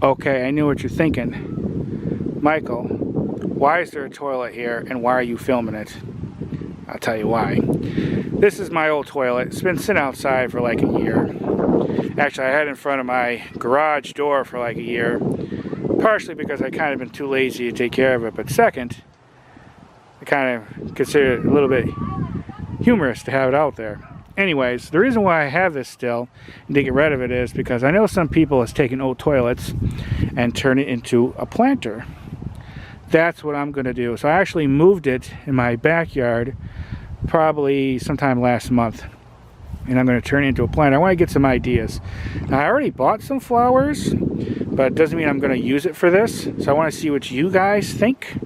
Okay, I knew what you're thinking. Michael, why is there a toilet here and why are you filming it? I'll tell you why. This is my old toilet. It's been sitting outside for like a year. Actually, I had it in front of my garage door for like a year. Partially because I kind of been too lazy to take care of it, but second, I kind of consider it a little bit humorous to have it out there. Anyways, the reason why I have this still and to get rid of it is because I know some people has taken old toilets and turned it into a planter. That's what I'm going to do. So I actually moved it in my backyard probably sometime last month. And I'm going to turn it into a planter. I want to get some ideas. Now, I already bought some flowers, but it doesn't mean I'm going to use it for this. So I want to see what you guys think.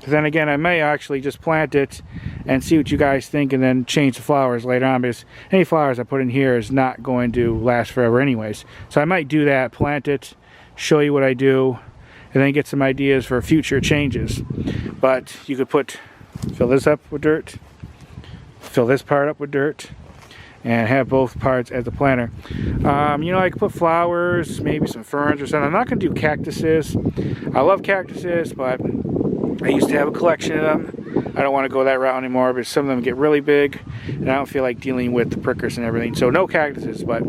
Then again, I may actually just plant it and see what you guys think and then change the flowers later on, because any flowers I put in here is not going to last forever anyways. So I might do that, plant it, show you what I do, and then get some ideas for future changes. But you could fill this up with dirt, fill this part up with dirt, and have both parts as a planter. You know, I could put flowers, maybe some ferns or something. I'm not going to do cactuses. I love cactuses, but I used to have a collection of them. I don't want to go that route anymore, but some of them get really big, and I don't feel like dealing with the prickers and everything. So no cactuses, but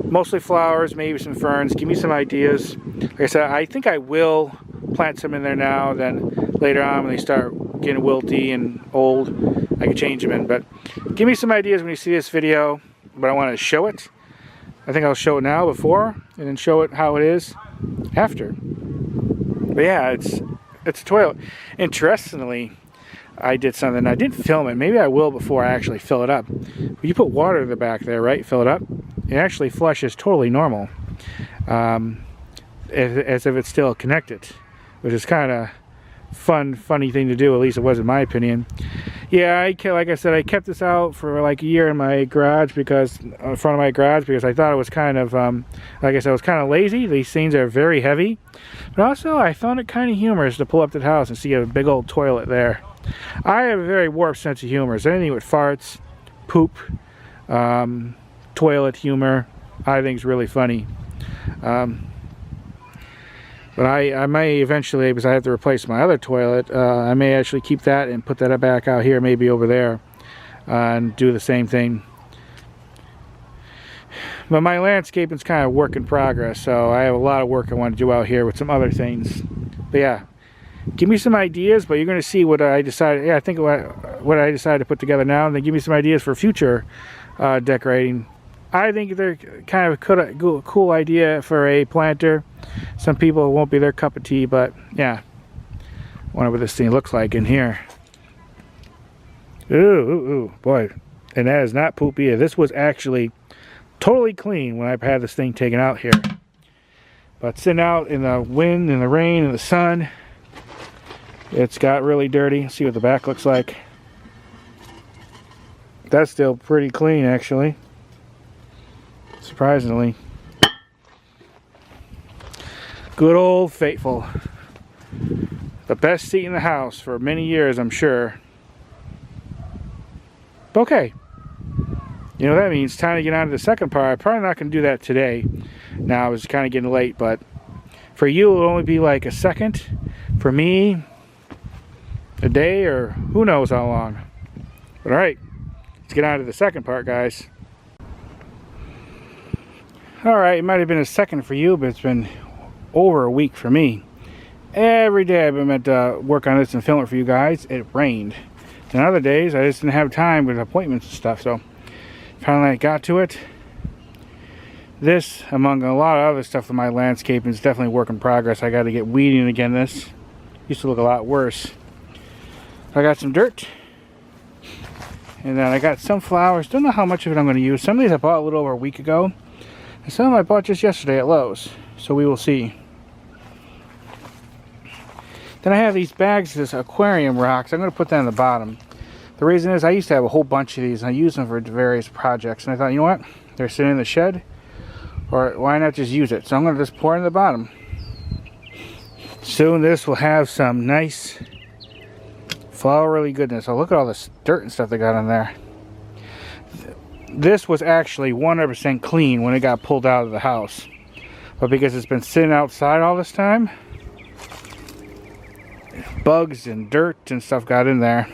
mostly flowers, maybe some ferns. Give me some ideas. Like I said, I think I will plant some in there now, then later on when they start getting wilty and old, I can change them in. But give me some ideas when you see this video, but I want to show it. I think I'll show it now before, and then show it how it is after. But yeah, it's a toilet. Interestingly, I did something. I didn't film it. Maybe I will before I actually fill it up. But you put water in the back there, right? Fill it up. It actually flushes totally normal, as if it's still connected, which is kind of funny thing to do. At least it was in my opinion. Yeah, like I said, I kept this out for like a year in my garage in front of my garage because I thought it was kind of, like I said, I was kind of lazy. These things are very heavy, but also I found it kind of humorous to pull up to the house and see a big old toilet there. I have a very warped sense of humor. So anything with farts, poop, toilet humor, I think is really funny. But I may eventually, because I have to replace my other toilet, I may actually keep that and put that back out here, maybe over there, and do the same thing. But my landscaping's kind of work in progress, so I have a lot of work I want to do out here with some other things. But yeah, give me some ideas, but you're going to see what I decided. Yeah, I think what I decided to put together now, and then give me some ideas for future decorating. I think they're kind of a cool idea for a planter. Some people, it won't be their cup of tea, but yeah. Wonder what this thing looks like in here. Ooh, boy. And that is not poop either. This was actually totally clean when I had this thing taken out here. But sitting out in the wind and the rain and the sun, it's got really dirty. See what the back looks like. That's still pretty clean, actually. Surprisingly. Good old Faithful. The best seat in the house for many years, I'm sure. Okay. You know, that means time to get on to the second part. I'm probably not going to do that today. Now, it's kind of getting late, but for you, it'll only be like a second. For me, a day, or who knows how long. But alright, let's get on to the second part, guys. Alright, it might have been a second for you, but it's been over a week for me. Every day I've been meant to work on this and film it for you guys. It rained. And other days I just didn't have time with appointments and stuff, so finally I got to it. This, among a lot of other stuff in my landscaping, is definitely a work in progress. I got to get weeding again. This used to look a lot worse. I got some dirt, and then I got some flowers. Don't know how much of it I'm going to use. Some of these I bought a little over a week ago, and some I bought just yesterday at Lowe's, so we will see. Then I have these bags of this aquarium rocks. I'm going to put that on the bottom. The reason is I used to have a whole bunch of these, and I use them for various projects, and I thought, you know what, they're sitting in the shed, or why not just use it? So I'm going to just pour it in the bottom. Soon this will have some nice flowery goodness. Oh, look at all this dirt and stuff they got on there. this was actually 100% clean when it got pulled out of the house. But because it's been sitting outside all this time, bugs and dirt and stuff got in there.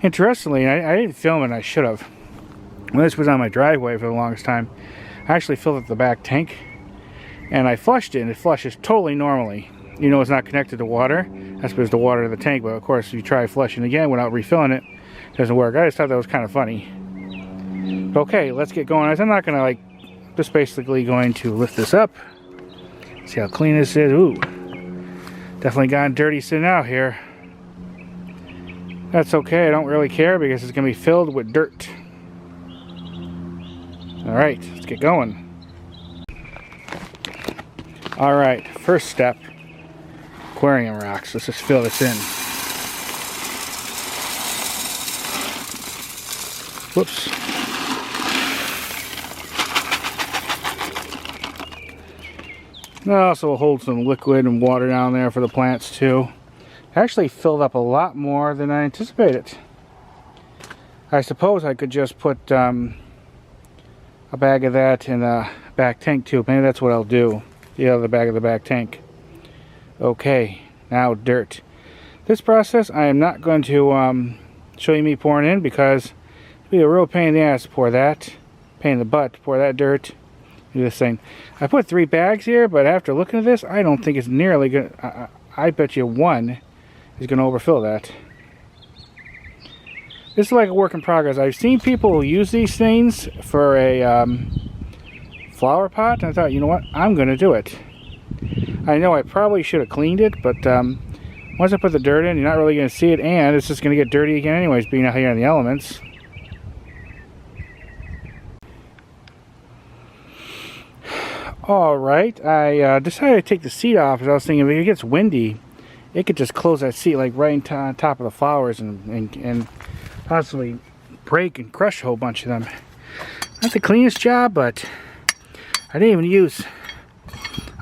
Interestingly, I didn't film it, and I should have. When this was on my driveway for the longest time, I actually filled up the back tank, and I flushed it, and it flushes totally normally. You know it's not connected to water. That's because the water in the tank, but of course if you try flushing again without refilling it, it doesn't work. I just thought that was kind of funny. But okay, let's get going. I'm not going to, like, just basically going to lift this up. See how clean this is. Ooh, definitely gotten dirty sitting out here. That's okay, I don't really care because it's going to be filled with dirt. Alright, let's get going. Alright, first step, aquarium rocks. Let's just fill this in. Whoops. That also will hold some liquid and water down there for the plants too. Actually filled up a lot more than I anticipated. I suppose I could just put a bag of that in a back tank too. Maybe that's what I'll do. The other bag of the back tank. Okay, now dirt. This process I am not going to show you me pouring in because it'd be a real pain in the ass to pour that. Pain in the butt to pour that dirt. Do this thing. I put 3 bags here, but after looking at this, I don't think it's nearly good. I bet you one is going to overfill that. This is like a work in progress. I've seen people who use these things for a flower pot, and I thought, you know what, I'm going to do it. I know I probably should have cleaned it, but once I put the dirt in, you're not really going to see it, and it's just going to get dirty again anyways, being out here in the elements. Alright, I decided to take the seat off because I was thinking if it gets windy, it could just close that seat like right on top of the flowers and possibly break and crush a whole bunch of them. Not the cleanest job, but I didn't even use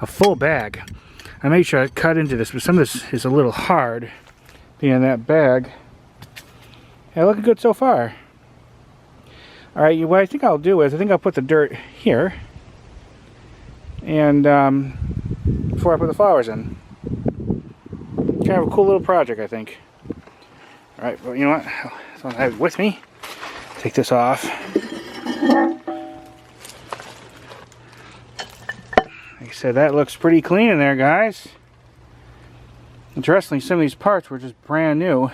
a full bag. I made sure I cut into this, but some of this is a little hard being in that bag. Yeah, looking good so far. Alright, what I think I'll do is I think I'll put the dirt here. And before I put the flowers in. Kind of a cool little project, I think. Alright, well, you know what? So I have it with me. Take this off. Like I said, that looks pretty clean in there, guys. Interestingly, some of these parts were just brand new.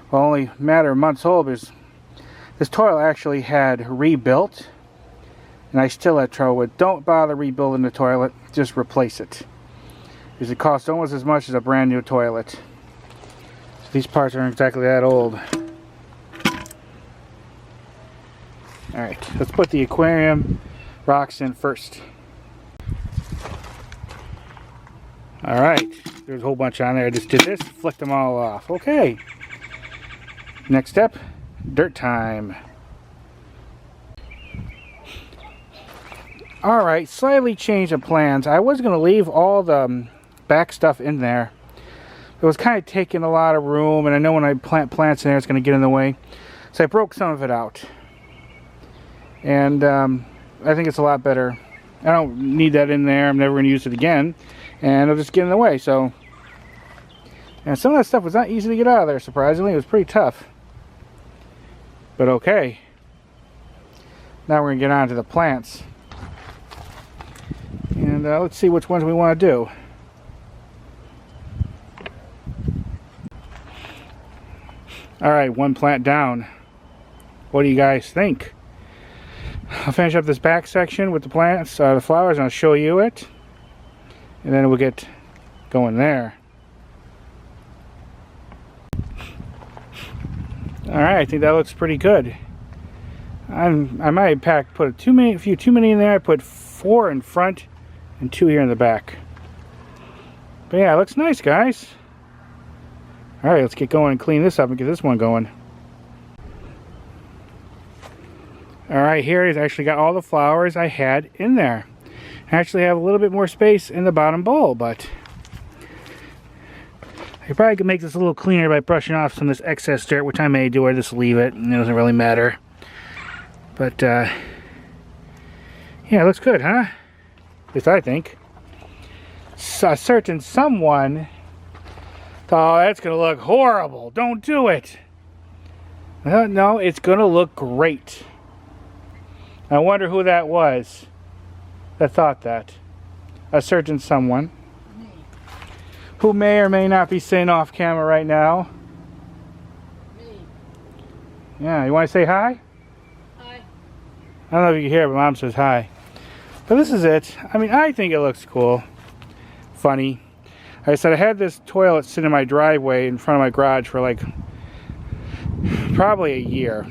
Well, only a matter of months old because this toilet actually had rebuilt. And I still had trouble with. Don't bother rebuilding the toilet, just replace it. Because it costs almost as much as a brand new toilet. So these parts aren't exactly that old. Alright, let's put the aquarium rocks in first. Alright, there's a whole bunch on there. I just did this, flicked them all off. Okay. Next step, dirt time. Alright, slightly changed of plans. I was going to leave all the back stuff in there. It was kind of taking a lot of room, and I know when I plant plants in there it's going to get in the way. So I broke some of it out. And I think it's a lot better. I don't need that in there. I'm never going to use it again. And it'll just get in the way. So, and some of that stuff was not easy to get out of there, surprisingly. It was pretty tough. But okay. Now we're going to get on to the plants. And let's see which ones we want to do. Alright, one plant down. What do you guys think? I'll finish up this back section with the plants, the flowers, and I'll show you it. And then we'll get going there. Alright, I think that looks pretty good. I might have put a few too many in there. I put 4 in front and 2 here in the back. But yeah, it looks nice, guys. Alright, let's get going and clean this up and get this one going. Alright, here it's actually got all the flowers I had in there. I actually have a little bit more space in the bottom bowl, but I probably could make this a little cleaner by brushing off some of this excess dirt, which I may do or just leave it, and it doesn't really matter. But, yeah, it looks good, huh? At least I think. A certain someone thought, oh, that's going to look horrible. Don't do it. No, it's going to look great. I wonder who that was that thought that. A certain someone. Me. Who may or may not be sitting off camera right now. Me. Yeah, you want to say hi? Hi. I don't know if you can hear, but Mom says hi. But this is it. I mean, I think it looks cool. Funny. Like I said, I had this toilet sit in my driveway in front of my garage for like probably a year.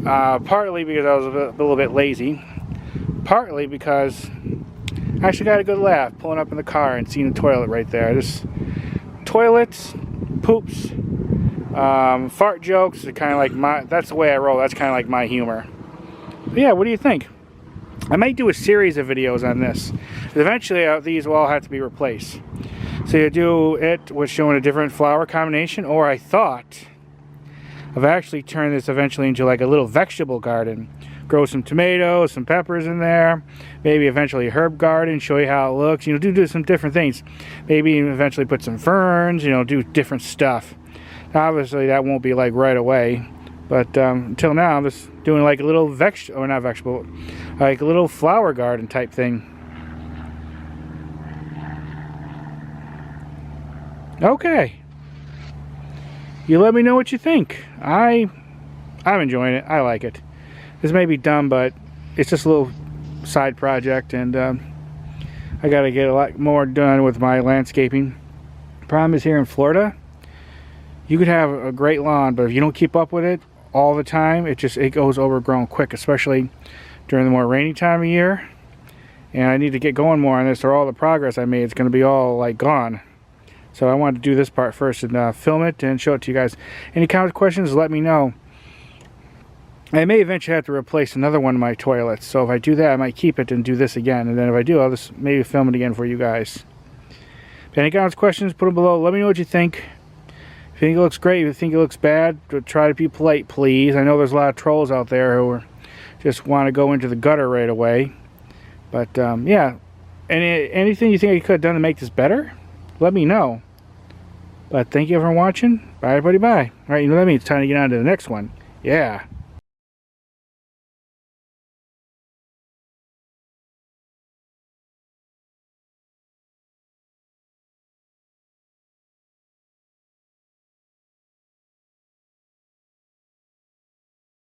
Partly because I was a little bit lazy. Partly because I actually got a good laugh pulling up in the car and seeing the toilet right there. Just toilets, poops, fart jokes are kind of like my, that's the way I roll. That's kind of like my humor. But yeah, what do you think? I might do a series of videos on this. Eventually, these will all have to be replaced. So you do it with showing a different flower combination, or I thought of actually turning this eventually into like a little vegetable garden. Grow some tomatoes, some peppers in there. Maybe eventually a herb garden, show you how it looks. You know, do some different things. Maybe eventually put some ferns, you know, do different stuff. Now, obviously, that won't be like right away. But until now, I'm just doing like a little like a little flower garden type thing. Okay. You let me know what you think. I'm enjoying it. I like it. This may be dumb, but it's just a little side project, and I got to get a lot more done with my landscaping. Problem is, here in Florida, you could have a great lawn, but if you don't keep up with it all the time, it goes overgrown quick, especially during the more rainy time of year. And I need to get going more on this, or all the progress I made is going to be all like gone. So I wanted to do this part first and film it and show it to you guys. Any comments, questions, let me know. I may eventually have to replace another one of my toilets, so if I do that, I might keep it and do this again. And then if I do, I'll just maybe film it again for you guys. If any comments, questions, put them below. Let me know what you think. If you think it looks great, if you think it looks bad, try to be polite, please. I know there's a lot of trolls out there who just want to go into the gutter right away. But, yeah. Anything you think I could have done to make this better, let me know. But thank you for watching. Bye, everybody. Bye. All right, you know what I mean? It's time to get on to the next one. Yeah.